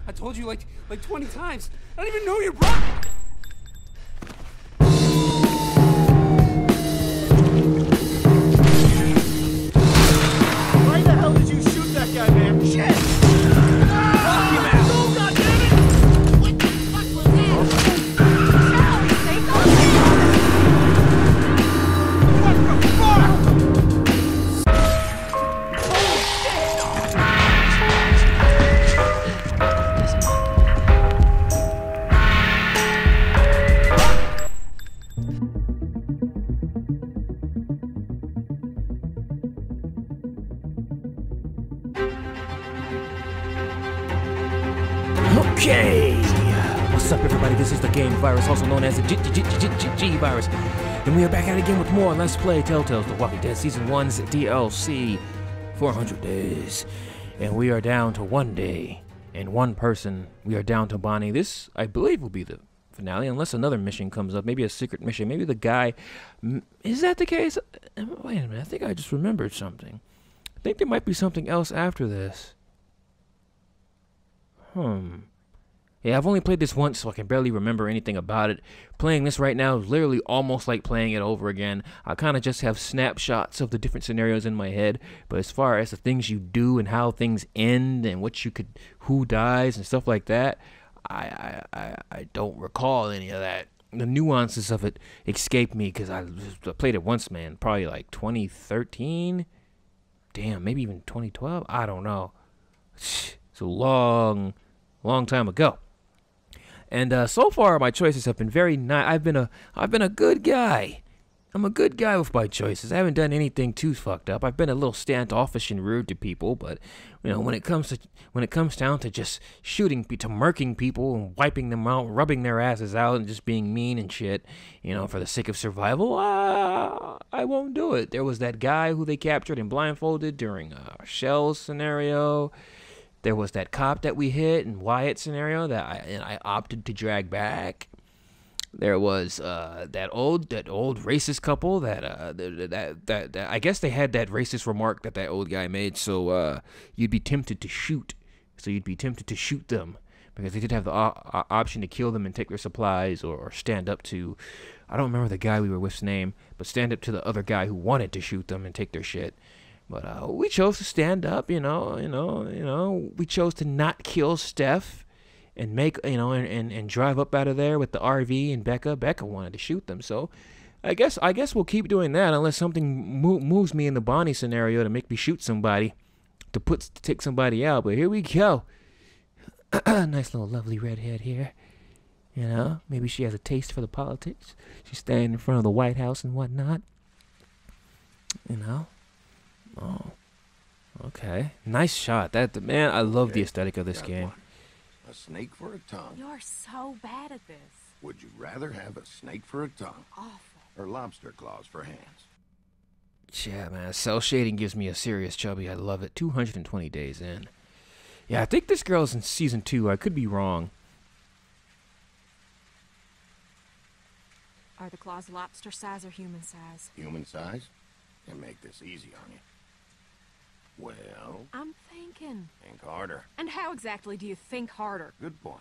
I told you like 20 times. I don't even know your brother. Why the hell did you shoot that guy, man? Shit! Knock him out! Oh, God damn it! What the fuck was that? Charlie, say What the fuck? Okay, what's up everybody, this is the Game Virus, also known as the G Virus, and we are back at it again with more Let's Play Telltale's The Walking Dead Season 1's DLC, 400 Days, and we are down to 1 day, and 1 person. We are down to Bonnie. This, I believe, will be the finale, unless another mission comes up, maybe a secret mission, maybe the guy, is that the case? Wait a minute, I think I just remembered something. I think there might be something else after this. Yeah, I've only played this once, so I can barely remember anything about it. Playing this right now is literally almost like playing it over again. I kind of just have snapshots of the different scenarios in my head, but as far as the things you do and how things end and what you could, who dies and stuff like that, I don't recall any of that. The nuances of it escape me because I played it once, man, probably like 2013. Damn, maybe even 2012. I don't know. It's a long time ago. And so far my choices have been very nice. I've been a good guy. I'm a good guy with my choices. I haven't done anything too fucked up. I've been a little standoffish and rude to people, but you know, when it comes down to just shooting, to murking people and wiping them out, rubbing their asses out, and just being mean and shit, you know, for the sake of survival, I won't do it. There was that guy who they captured and blindfolded during a Shell's scenario. There was that cop that we hit in Wyatt's scenario that I opted to drag back. There was that old racist couple that I guess they had that racist remark that old guy made. So you'd be tempted to shoot. So you'd be tempted to shoot them because they did have the option to kill them and take their supplies, or stand up to, I don't remember the guy we were with's name, but stand up to the other guy who wanted to shoot them and take their shit. But we chose to stand up, you know. We chose to not kill Steph and make, and drive up out of there with the RV and Becca. Becca wanted to shoot them, so I guess we'll keep doing that unless something moves me in the Bonnie scenario to make me shoot somebody, to take somebody out. But here we go. Nice little lovely redhead here. You know, maybe she has a taste for the politics. She's standing in front of the White House and whatnot. You know. Oh, okay. Nice shot. Man, I love the aesthetic of this game. A snake for a tongue. You're so bad at this. Would you rather have a snake for a tongue? Awful. Or lobster claws for hands? Yeah, man. Cell shading gives me a serious chubby. I love it. 220 days in. Yeah, I think this girl's in season 2. I could be wrong. Are the claws lobster size or human size? Human size? Can make this easy on you. Well, I'm thinking. think harder. And how exactly do you think harder? Good point.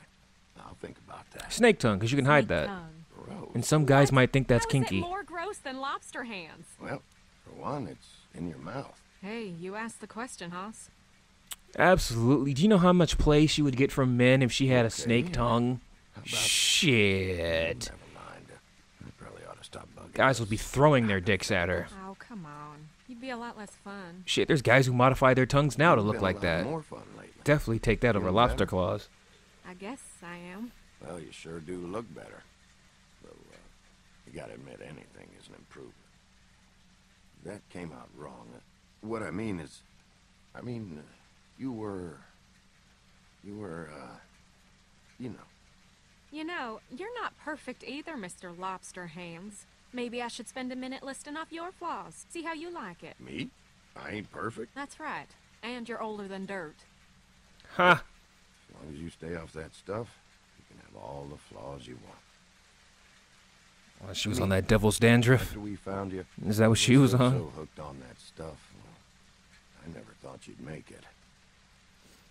I'll think about that. Snake tongue, because you can hide Snake that. tongue. Gross. And some guys might think that's How kinky. Is it more gross than lobster hands? Well, for one, it's in your mouth. Hey, you asked the question, Haas. Absolutely. Do you know how much play she would get from men if she had a snake tongue? How about Shit. Never mind. I probably ought to stop bugging. Guys would be throwing their dicks at her. Oh, come on. You'd be a lot less fun. Shit, there's guys who modify their tongues now to look Been a like lot that. More fun lately. Definitely take that over Feeling lobster better? claws. I guess I am. Well, you sure do look better. Though, you gotta admit, anything is an improvement. That came out wrong. What I mean is, you were, you know. You know, you're not perfect either, Mr. Lobster Hands. Maybe I should spend a minute listing off your flaws. See how you like it. Me? I ain't perfect. That's right. And you're older than dirt. Ha! As long as you stay off that stuff, you can have all the flaws you want. Well, she was on that devil's dandruff. After we found you, Is that what she you were was on? So hooked on that stuff. Well, I never thought you'd make it.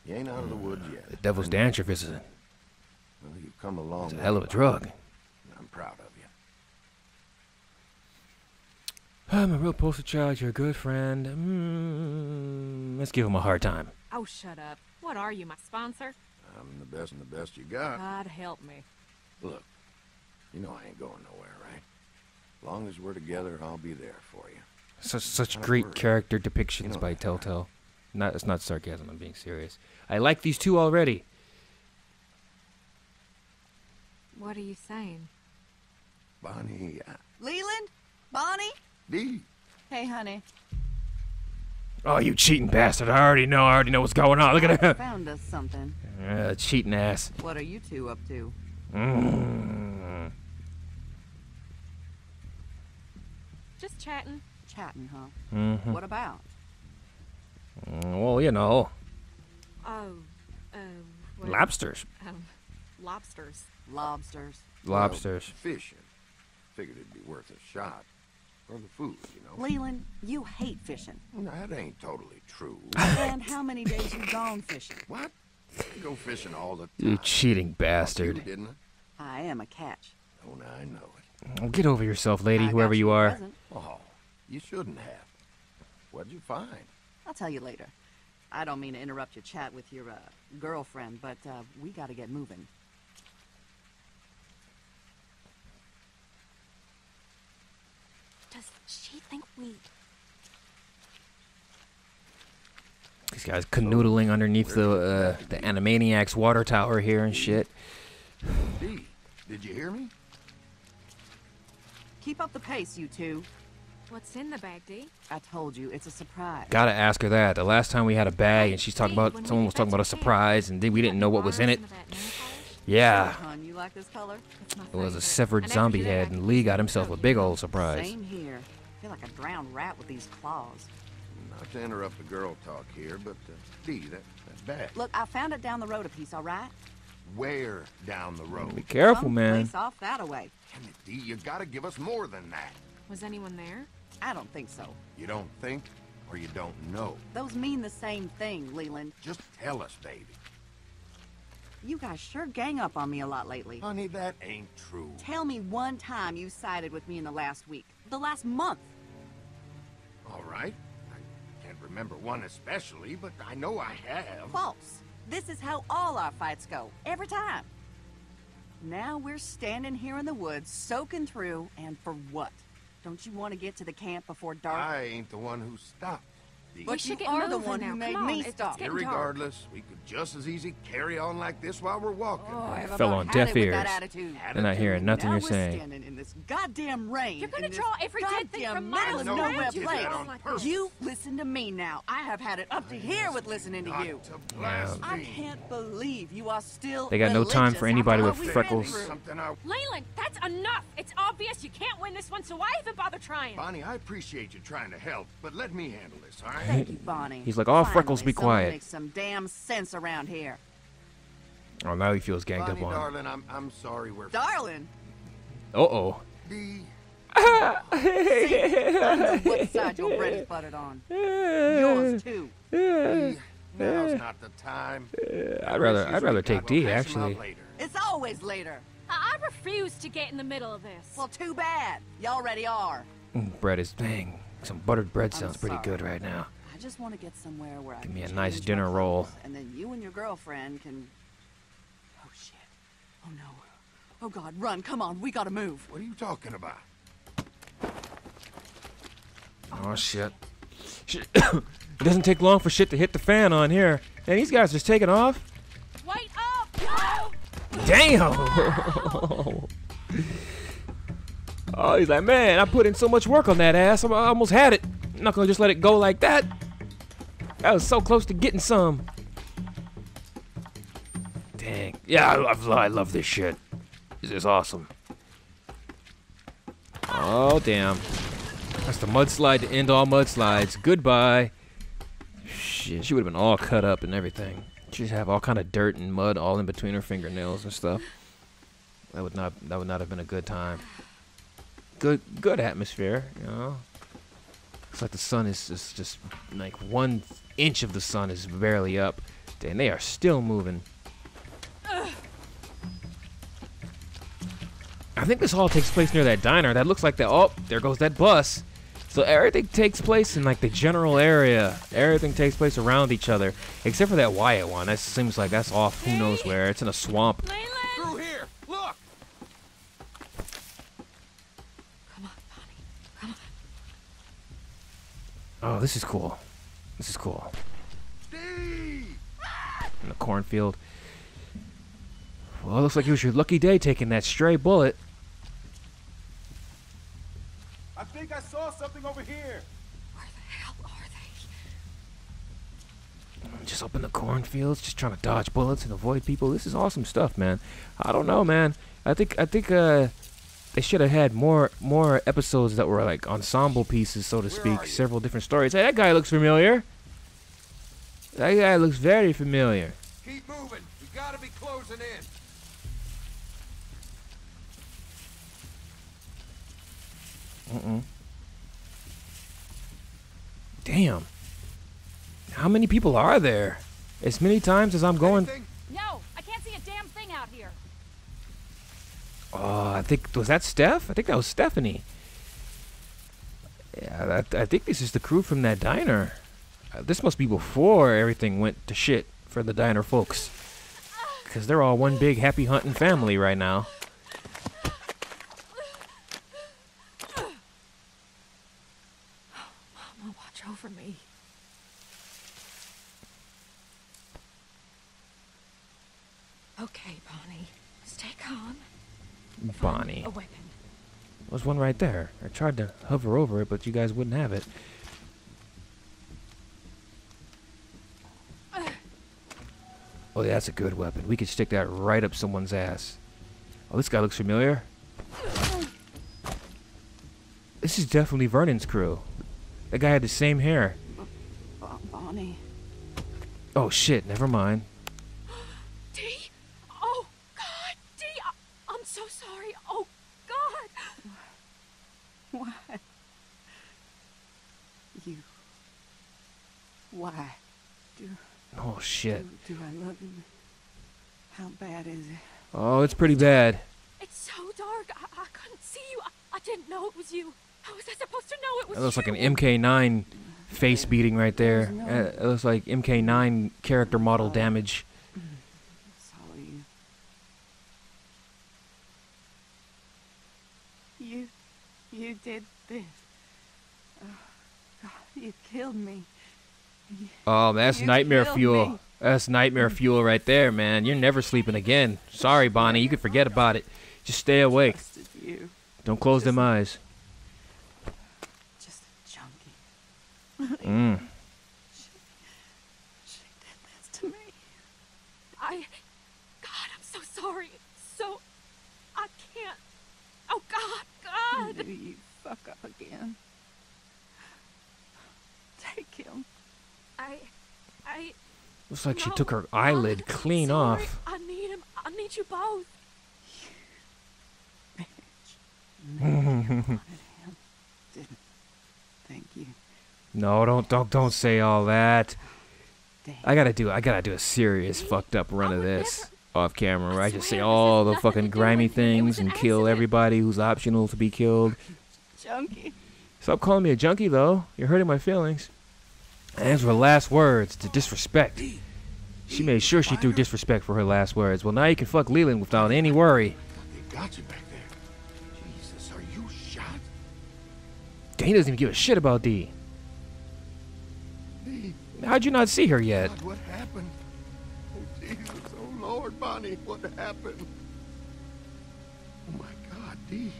You ain't out of the woods yet. The devil's dandruff is Well, you've come along. a hell of a drug. I'm proud of you. I'm a real poster child. You're a good friend. Let's give him a hard time. Oh, shut up. What are you, my sponsor? I'm the best and the best you got. God help me. Look, you know I ain't going nowhere, right? As long as we're together, I'll be there for you. Such Not great worried. character depictions You know by that. Telltale. It's not sarcasm. I'm being serious. I like these two already. What are you saying? Bonnie, Leland? Bonnie? Dee. Hey, honey. Oh, you cheating bastard! I already know what's going on. Look at her. Found us something. Cheating ass. What are you two up to? Just chatting. Chatting, huh? Mm-hmm. What about? Well, you know, Oh, well, lobsters. Lobsters. Lobsters. Lobsters. Fishing. Figured it'd be worth a shot. For the food, you know. Leland, you hate fishing. Well, that ain't totally true. And how many days you gone fishing? What? I go fishing all the time. You cheating You bastard. didn't I? I am a catch. Oh, now I know it. Oh, get over yourself, lady, I got whoever you a are. present. Oh, you shouldn't have. What'd you find? I'll tell you later. I don't mean to interrupt your chat with your girlfriend, but we gotta get moving. Does she think we... These guys canoodling underneath the Animaniacs water tower here and shit. Dee, did you hear me? Keep up the pace, you two. What's in the bag, D? I told you, it's a surprise. Gotta ask her that. The last time we had a bag and she's talking about, someone was talking about a surprise and we didn't know what was in it. Yeah, Hon, you like this color? it was a severed zombie head and Lee got himself a big old surprise. Same here. I feel like a drowned rat with these claws. Not to interrupt the girl talk here, but Dee, that bag. Look, I found it down the road a piece, all right? Where down the road? Be careful, man. Someplace off that away. Damn it, Dee, you gotta give us more than that. Was anyone there? I don't think so. You don't think, or you don't know. Those mean the same thing, Leland. Just tell us, baby. You guys sure gang up on me a lot lately. Honey, that ain't true. Tell me one time you sided with me in the last week. The last month. All right. I can't remember one especially, but I know I have. False. This is how all our fights go. Every time. Now we're standing here in the woods, soaking through, and for what? Don't you want to get to the camp before dark? I ain't the one who stopped. Dee. But should you get are the moving one now. who made Come on, me it's stop. getting dark. Irregardless, we could just as easy carry on like this while we're walking. Oh, I have Fell about on had deaf it with ears. that attitude. They're not hearing nothing Now you're we're saying. standing in this goddamn rain. You're gonna in this draw every dead thing goddamn from middle miles of No, around nowhere you did place. that on purpose. You listen to me now. I have had it up to here with listening to Not you. to blaspheme. I can't believe you are still They got no time for religious anybody after with all we've freckles. been through. Something I... Leyland, that's enough! It's obvious you can't win this one, so why even bother trying? Bonnie, I appreciate you trying to help, but let me handle this, all right? Thank you, Bonnie. He's like, "Oh, Freckles, be Finally, someone quiet." Makes some damn sense around here, Oh, now he feels ganged Bonnie, up on. darling, I'm sorry we're... darling. Uh-oh. Dee. I know what side your bread is buttered on. Yours too. Dee, now's not the time. I'd rather take D, We'll hash 'em actually. out later. It's always later. I refuse to get in the middle of this. Well, too bad. You already are. Bread is, dang, some buttered bread I'm sounds pretty sorry. good right now. I just want to get somewhere where I Give can me a change nice my dinner roll. clothes, and then you and your girlfriend can... Oh, shit. Oh, no. Oh, God, run. Come on. We gotta move. What are you talking about? Oh, shit. Shit. It doesn't take long for shit to hit the fan on here. And these guys just taking off. Wait up! Oh! Damn! Oh, he's like, man, I put in so much work on that ass. I almost had it. I'm not gonna just let it go like that. I was so close to getting some. Dang. Yeah, I love this shit. This is awesome. Oh, damn. That's the mudslide to end all mudslides. Goodbye. Shit, she would have been all cut up and everything. She'd have all kind of dirt and mud all in between her fingernails and stuff. That would not have been a good time. Good atmosphere, you know. It's like the sun is just like 1 inch of the sun is barely up. And they are still moving. I think this all takes place near that diner. That looks like that. Oh, there goes that bus. So everything takes place in like the general area. Everything takes place around each other, except for that Wyatt one. That seems like that's off who knows where. It's in a swamp. Leyland! Through here! Look! Come on, Bonnie. Come on. Oh, this is cool. This is cool. D! In the cornfield. Well, it looks like it was your lucky day taking that stray bullet. I think I saw something over here. Where the hell are they? Just up in the cornfields, just trying to dodge bullets and avoid people. This is awesome stuff, man. I don't know, man. I think they should have had more episodes that were like ensemble pieces, so to speak. Several different stories. Hey, that guy looks familiar. That guy looks very familiar. Keep moving. We gotta be closing in. Damn. How many people are there? As many times as I'm going. Anything? No, I can't see a damn thing out here. Oh, I think, was that Steph? I think that was Stephanie. Yeah, I think this is the crew from that diner. This must be before everything went to shit for the diner folks. Because they're all one big happy hunting family right now. Mama, watch over me. Okay, Bonnie. Stay calm. Bonnie. A weapon. There's one right there. I tried to hover over it, but you guys wouldn't have it. Oh, yeah, that's a good weapon. We could stick that right up someone's ass. Oh, this guy looks familiar. This is definitely Vernon's crew. That guy had the same hair. Bonnie. Oh, shit. Never mind. Dee? Oh, God. Dee, I'm so sorry. Oh, God. Why? You. Why? Oh, shit. Do I love him? How bad is it? Oh, it's pretty bad. It's so dark. I couldn't see you. I didn't know it was you. How was I supposed to know it was That looks like you? an MK9 face beating right there. It looks like MK9 character model damage. Saw you. You did this. Oh, God, you killed me. Oh, that's You nightmare killed fuel. me. That's nightmare fuel right there, man. You're never sleeping again. Sorry, Bonnie. You can forget about it. Just stay awake. Trusted you. Don't close them eyes. Just a junkie. Mm. She did this to me. God, I'm so sorry. So, I can't. Oh, God. Do you fuck up again? Take him. I. Looks like she No, took her Mom, eyelid I'm clean sorry. off. I need him. I need you both. Didn't. Thank you. No, don't say all that. Damn. I gotta do a serious fucked up run of would this off camera where I just say swear this all has the nothing fucking to do grimy with me. It was things an and kill accident. everybody who's optional to be killed. Junkie. Stop calling me a junkie, though. You're hurting my feelings. And those were last words to disrespect. She made sure she threw disrespect for her last words. Well, now you can fuck Leland without any worry. They got you back there. Jesus, are you shot? He doesn't even give a shit about Dee. D, How'd you not see her yet? God, what happened? Oh, Jesus, oh, Lord, Bonnie, what happened? Oh, my God, D.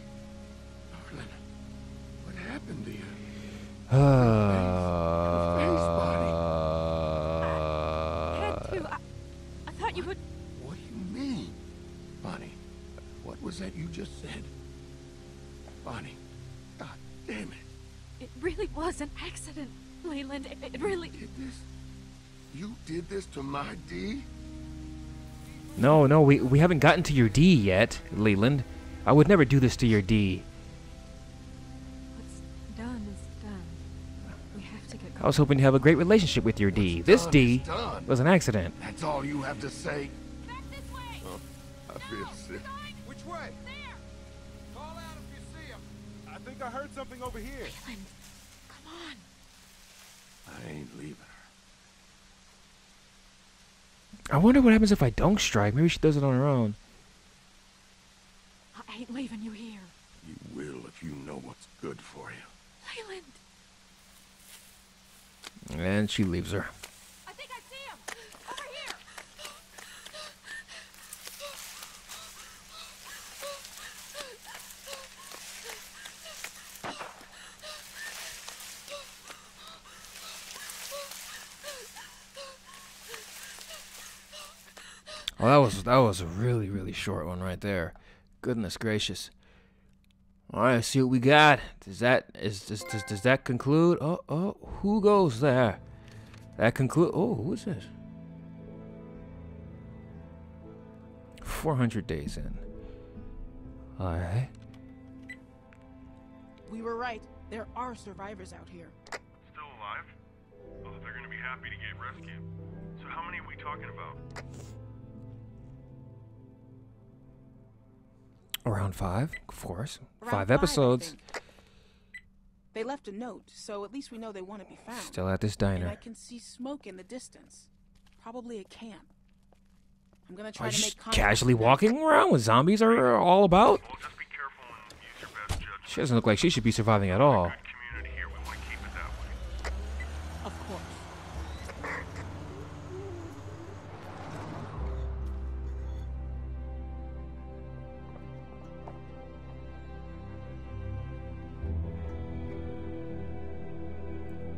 Darling, what happened to you? Had to. I thought you would. What do you mean? Bonnie, what was that you just said? Bonnie, God damn it. It really was an accident, Leland. It really. Did this? You did this to my D? No, we haven't gotten to your D yet, Leland. I would never do this to your D. What's done is done. We have to get I was hoping to have a great relationship with your D. This D Done. was an accident. That's all you have to say? Back this way! I feel sick. Which way? There! Call out if you see him. I think I heard something over here. Leland, come on. I ain't leaving her. I wonder what happens if I don't strike. Maybe she does it on her own. I ain't leaving you here. You will if you know what's good for you. Leland! And she leaves her. I think I see him! Over here! Oh, that was a really, really short one right there. Goodness gracious. All right, let's see what we got. Does that conclude? Oh, who goes there? That conclude. Oh, who's this? 400 days in. All right. We were right. There are survivors out here. Still alive? Oh, they're gonna be happy to get rescued. So how many are we talking about? Around 5, of course. Around 5 I episodes. think. They left a note, so at least we know they want to be found. Still at this And I diner. can see smoke in the distance. Probably a camp. I'm gonna Are try you to just make contact casually with them. walking around with zombies are all about? Well, just be careful and use your best judgment. She doesn't look like she should be surviving at all. Good community here. We want to keep it that way. Of course.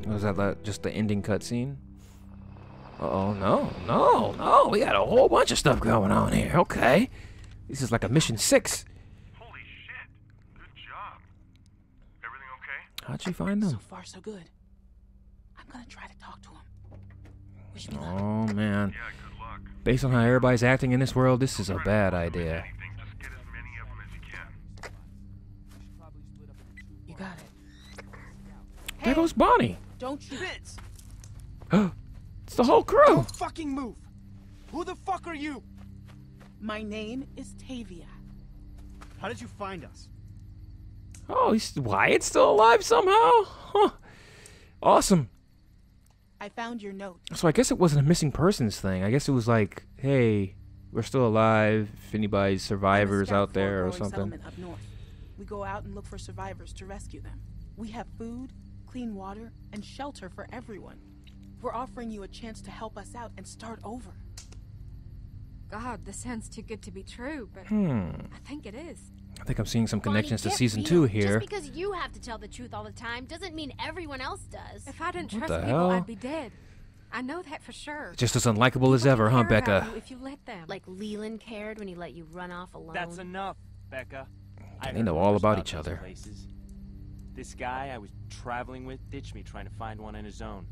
Was that just the ending cutscene? Uh-oh, no. We got a whole bunch of stuff going on here. Okay. This is like a mission 6. Holy shit. Good job. Everything okay? How'd you find So them? far, so good. I'm gonna try to talk to him. Wish me luck. Oh, man. Yeah, good luck. Based on how everybody's acting in this world, this is a bad idea. Anything, just get as many of them as you can. You got it. There goes Bonnie. Don't shoot. Vince! It's the whole crew. Don't fucking move! Who the fuck are you? My name is Tavia. How did you find us? Oh, Wyatt's still alive somehow? Huh. Awesome. I found your note. So I guess it wasn't a missing persons thing. I guess it was like, hey, we're still alive. If anybody's survivors I'm a scout out for a there or growing something. settlement up north. We go out and look for survivors to rescue them. We have food, clean water, and shelter for everyone. We're offering you a chance to help us out and start over. God, this sounds too good to be true, but Hmm. I think it is. I think I'm seeing some Bonnie, connections to get season real. 2 here. Just because you have to tell the truth all the time doesn't mean everyone else does. If I didn't What trust the people, hell? I'd be dead. I know that for sure. Just as unlikable as People ever, can huh, care about Becca? you if you let them. Like Leland cared when he let you run off alone. That's enough, Becca. They know all about each other. Places. This guy I was traveling with ditched me trying to find one on his own.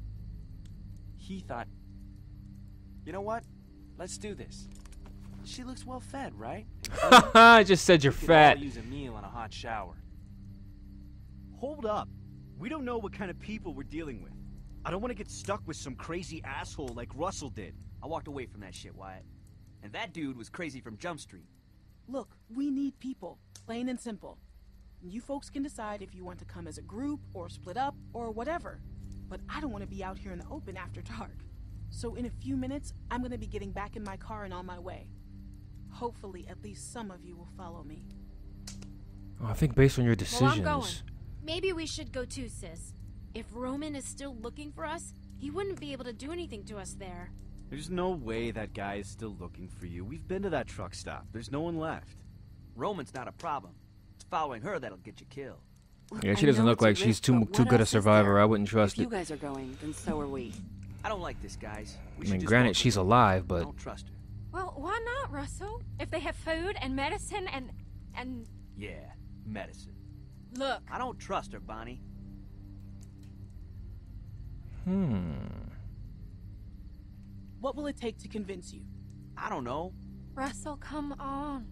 He thought, you know what? Let's do this. She looks well fed, right? I just said you're We could fat. all use a meal and a hot shower. Hold up. We don't know what kind of people we're dealing with. I don't want to get stuck with some crazy asshole like Russell did. I walked away from that shit, Wyatt. And that dude was crazy from Jump Street. Look, we need people, plain and simple. You folks can decide if you want to come as a group or split up or whatever. But I don't want to be out here in the open after dark. So in a few minutes, I'm going to be getting back in my car and on my way. Hopefully, at least some of you will follow me. Oh, I think based on your Well, I'm going. decisions. Maybe we should go too, sis. If Roman is still looking for us, he wouldn't be able to do anything to us there. There's no way that guy is still looking for you. We've been to that truck stop. There's no one left. Roman's not a problem. It's following her that'll get you killed. Yeah, she I doesn't know look it's a like she's risk, too but good what a else is survivor. there? I wouldn't trust If you it. guys are going, then so are we. I don't like this, guys. We I should mean, just granted, walk she's away. alive, but Don't trust her. Well, why not, Russell? If they have food and medicine and Yeah, medicine. look, I don't trust her, Bonnie. What will it take to convince you? I don't know. Russell, come on.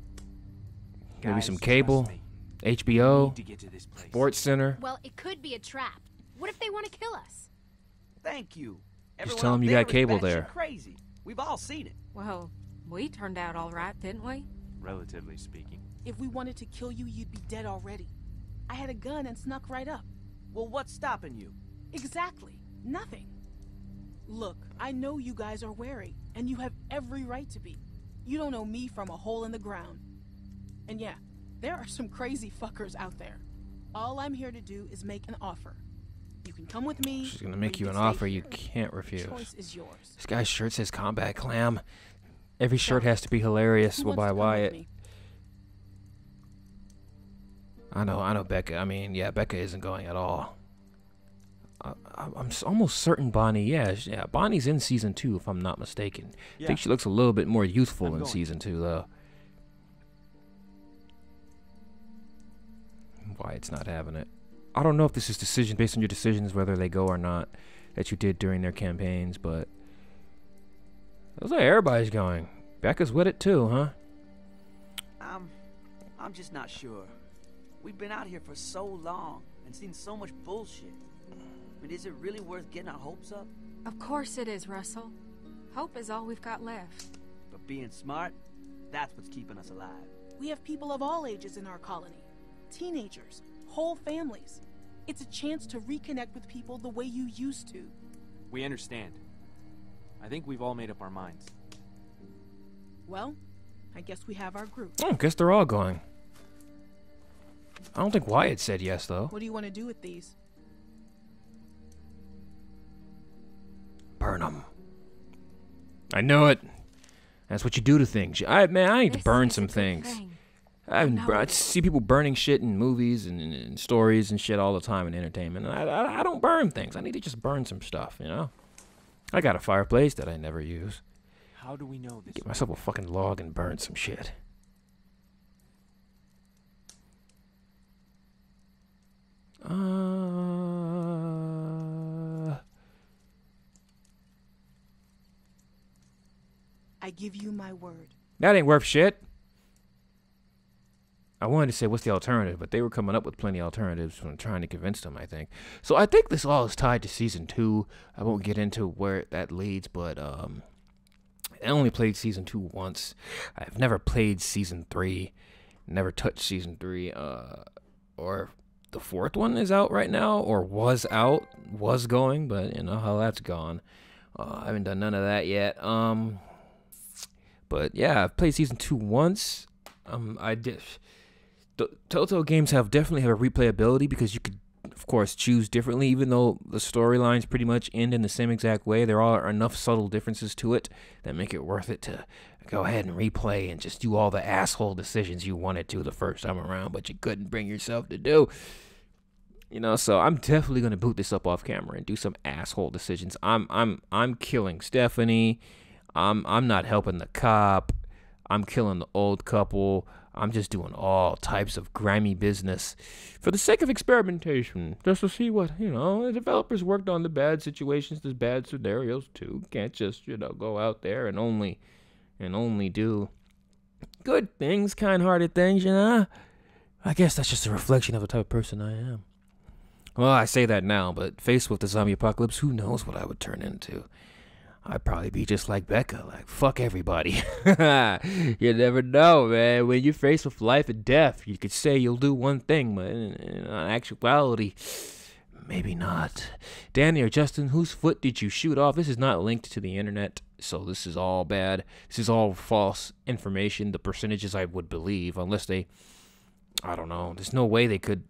maybe Guys, some trust cable, me. We HBO, need to get to this place. Sports Center. Well, it could be a trap. What if they want to kill us? thank you. Just Everyone tell out him you there got is cable batshit there. Crazy. We've all seen it. Well, we turned out all right, didn't we? Relatively speaking. If we wanted to kill you, you'd be dead already. I had a gun and snuck right up. Well, what's stopping you? Exactly. Nothing. Look, I know you guys are wary, and you have every right to be. You don't know me from a hole in the ground. And yeah, there are some crazy fuckers out there. All I'm here to do is make an offer. You can come with me. She's gonna or make you can an stay offer here. you can't refuse. The choice is yours. This guy's shirt says Combat Clam. Every shirt So, has to be hilarious. Who We'll wants buy to come with Wyatt. me? I know Becca. I mean, yeah, Becca isn't going at all. I'm almost certain Bonnie. Yeah, Bonnie's in season 2, if I'm not mistaken. I Yeah. think she looks a little bit more youthful I'm in going. season 2, though. Wyatt's not having it. I don't know if this is decision based on your decisions, whether they go or not, that you did during their campaigns, but it looks like everybody's going. Becca's with it too, huh? I'm just not sure. We've been out here for so long and seen so much bullshit. I mean, is it really worth getting our hopes up? Of course it is, Russell. Hope is all we've got left. But being smart, that's what's keeping us alive. We have people of all ages in our colony. Teenagers, whole families. It's a chance to reconnect with people the way you used to. We understand. I think we've all made up our minds. Well, I guess we have our group. Oh, guess they're all going. I don't think Wyatt said yes, though. What do you want to do with these? Burn them. I know it. That's what you do to things. I need to burn some things. I see people burning shit in movies and stories and shit all the time in entertainment. And I don't burn things. I need to just burn some stuff, you know? I got a fireplace that I never use. How do we know this? Get myself a fucking log and burn some shit. I give you my word. That ain't worth shit. I wanted to say what's the alternative, but they were coming up with plenty of alternatives when trying to convince them, I think. So I think this all is tied to season 2. I won't get into where that leads, but I only played season 2 once. I've never played season 3. Never touched season 3. Or the 4th one is out right now, or was going, but you know how that's gone. I haven't done none of that yet. But yeah, I've played season 2 once. I did. Telltale games definitely have a replayability because you could, of course, choose differently. Even though the storylines pretty much end in the same exact way, there are enough subtle differences to it that make it worth it to go ahead and replay and just do all the asshole decisions you wanted to the first time around, but you couldn't bring yourself to do. You know, so I'm definitely gonna boot this up off camera and do some asshole decisions. I'm killing Stephanie. I'm not helping the cop. I'm killing the old couple. I'm just doing all types of grimy business for the sake of experimentation, just to see what, you know, the developers worked on the bad situations, the bad scenarios too. Can't just, you know, go out there and only do good things, kind-hearted things, you know? I guess that's just a reflection of the type of person I am. Well, I say that now, but faced with the zombie apocalypse, who knows what I would turn into? I'd probably be just like Becca, like, fuck everybody. You never know, man. When you're faced with life and death, you could say you'll do one thing, but in actuality, maybe not. Danny or Justin, whose foot did you shoot off? This is not linked to the internet, so this is all bad. This is all false information, the percentages I would believe, unless they, I don't know. There's no way they could,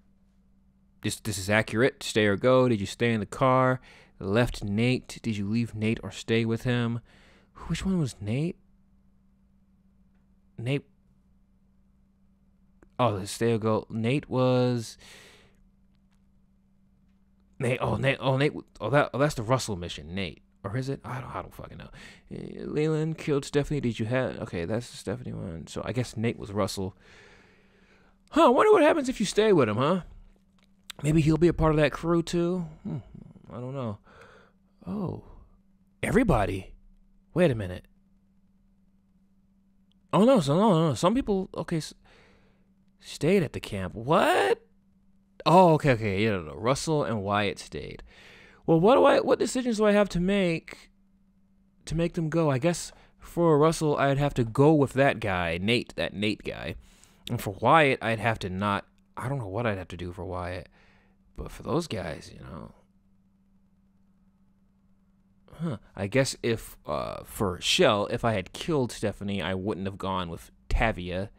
this is accurate. Stay or go. Did you stay in the car? Left Nate. Did you leave Nate or stay with him? Which one was Nate? Nate. Oh, the stay or go. Nate was. Nate. Oh, Nate. Oh, Nate. Oh, that's the Russell mission. Nate. Or is it? I don't fucking know. Leland killed Stephanie. Did you have? Okay, that's the Stephanie one. So I guess Nate was Russell. Huh. I wonder what happens if you stay with him, huh? Maybe he'll be a part of that crew too. I don't know. Oh, everybody. Wait a minute. Oh no, no. Some people, okay, stayed at the camp. What? Oh, okay. Yeah, no. Russell and Wyatt stayed. Well, what decisions do I have to make them go? I guess for Russell, I'd have to go with that guy, Nate guy. And for Wyatt, I'd have to not... I don't know what I'd have to do for Wyatt. But for those guys, you know... I guess if, for Shell, if I had killed Stephanie, I wouldn't have gone with Tavia.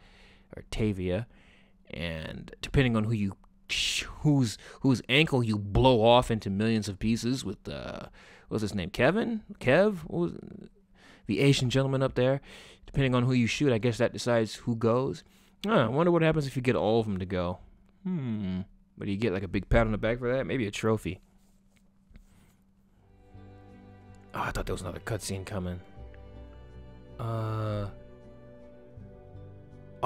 And depending on whose ankle you blow off into millions of pieces with, what's his name, Kev? What was the Asian gentleman up there? Depending on who you shoot, I guess that decides who goes. I wonder what happens if you get all of them to go. But do you get like a big pat on the back for that? Maybe a trophy. Oh, I thought there was another cutscene coming. Oh,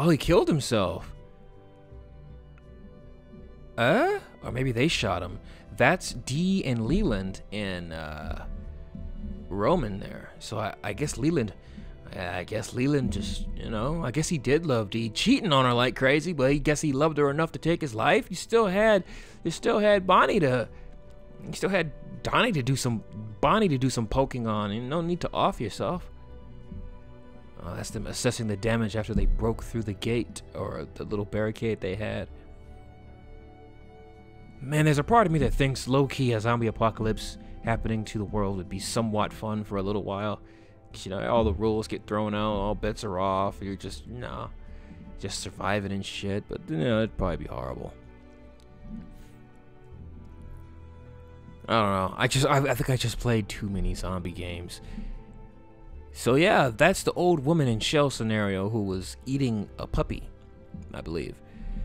he killed himself. Or maybe they shot him. That's Dee and Leland and Roman there. So I guess Leland just, you know, I guess he did love Dee, cheating on her like crazy, but I guess he loved her enough to take his life. You still had Donnie to do some poking on, and no need to off yourself. Oh, that's them assessing the damage after they broke through the gate or the little barricade they had. Man, there's a part of me that thinks low-key a zombie apocalypse happening to the world would be somewhat fun for a little while. You know, all the rules get thrown out, all bets are off. You're just surviving and shit. But you know, it'd probably be horrible. I don't know. I think I just played too many zombie games. So yeah, that's the old woman in Shell scenario who was eating a puppy, I believe.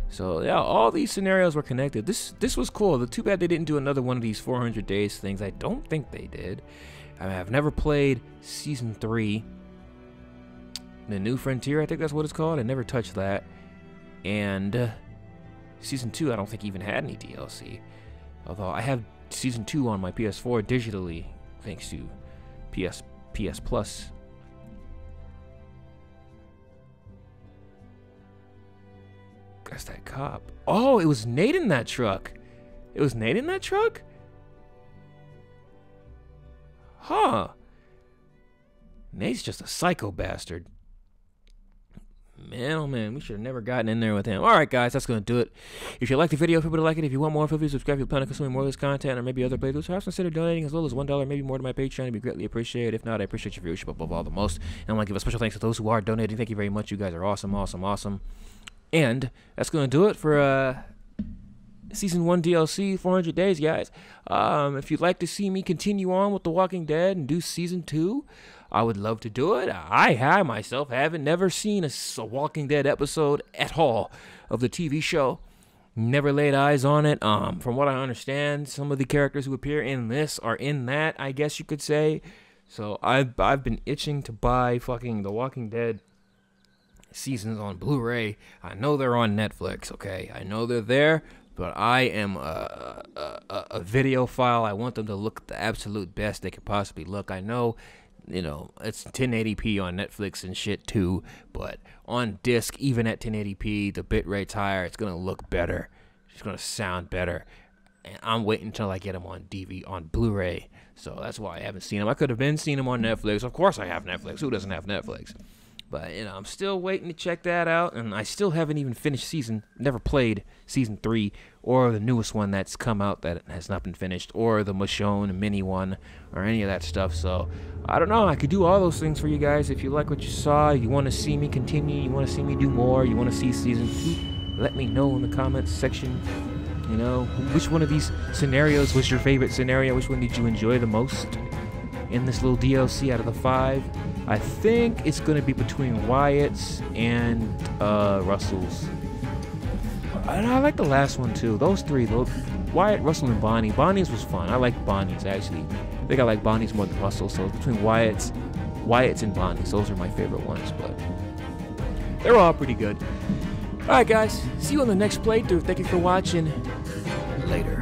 So yeah, all these scenarios were connected. This was cool. Too bad they didn't do another one of these 400 days things. I don't think they did. I mean, I've never played Season 3. The New Frontier, I think that's what it's called. I never touched that. And Season 2, I don't think even had any DLC. Although I have Season 2 on my PS4 digitally, thanks to PS Plus. That's that cop. Oh, it was Nate in that truck. It was Nate in that truck? Huh. Nate's just a psycho bastard. Man, oh man, we should have never gotten in there with him. Alright guys, that's going to do it. If you like the video, feel free to like it. If you want more, feel free to subscribe if you plan on consuming more of this content or maybe other playthroughs. Perhaps consider donating as little as $1, maybe more to my Patreon. It'd be greatly appreciated. If not, I appreciate your viewership above all the most. And I want to give a special thanks to those who are donating. Thank you very much. You guys are awesome, awesome, awesome. And that's going to do it for Season 1 DLC, 400 days, guys. If you'd like to see me continue on with The Walking Dead and do Season 2, I would love to do it. I myself haven't never seen a Walking Dead episode at all of the TV show. Never laid eyes on it. From what I understand, some of the characters who appear in this are in that, I guess you could say. So I've been itching to buy fucking The Walking Dead seasons on Blu-ray. I know they're on Netflix, okay? I know they're there, but I am a videophile. I want them to look the absolute best they could possibly look. I know, you know, it's 1080p on Netflix and shit too, but on disc, even at 1080p, the bitrate's higher. It's gonna look better. It's gonna sound better. And I'm waiting until I get them on on Blu-ray. So that's why I haven't seen them. I could have been seeing them on Netflix. Of course I have Netflix. Who doesn't have Netflix? But, you know, I'm still waiting to check that out, and I still haven't even finished never played Season 3, or the newest one that's come out that has not been finished, or the Michonne mini one, or any of that stuff. So, I don't know, I could do all those things for you guys. If you like what you saw, you want to see me continue, you want to see me do more, you want to see Season 2, let me know in the comments section. You know, which one of these scenarios was your favorite scenario? Which one did you enjoy the most in this little DLC out of the 5? I think it's going to be between Wyatt's and Russell's. And I like the last one too. Those three, Wyatt, Russell, and Bonnie. Bonnie's was fun. I like Bonnie's actually. I think I like Bonnie's more than Russell. So between Wyatt's and Bonnie's, those are my favorite ones. But they're all pretty good. All right, guys. See you on the next playthrough. Thank you for watching. Later.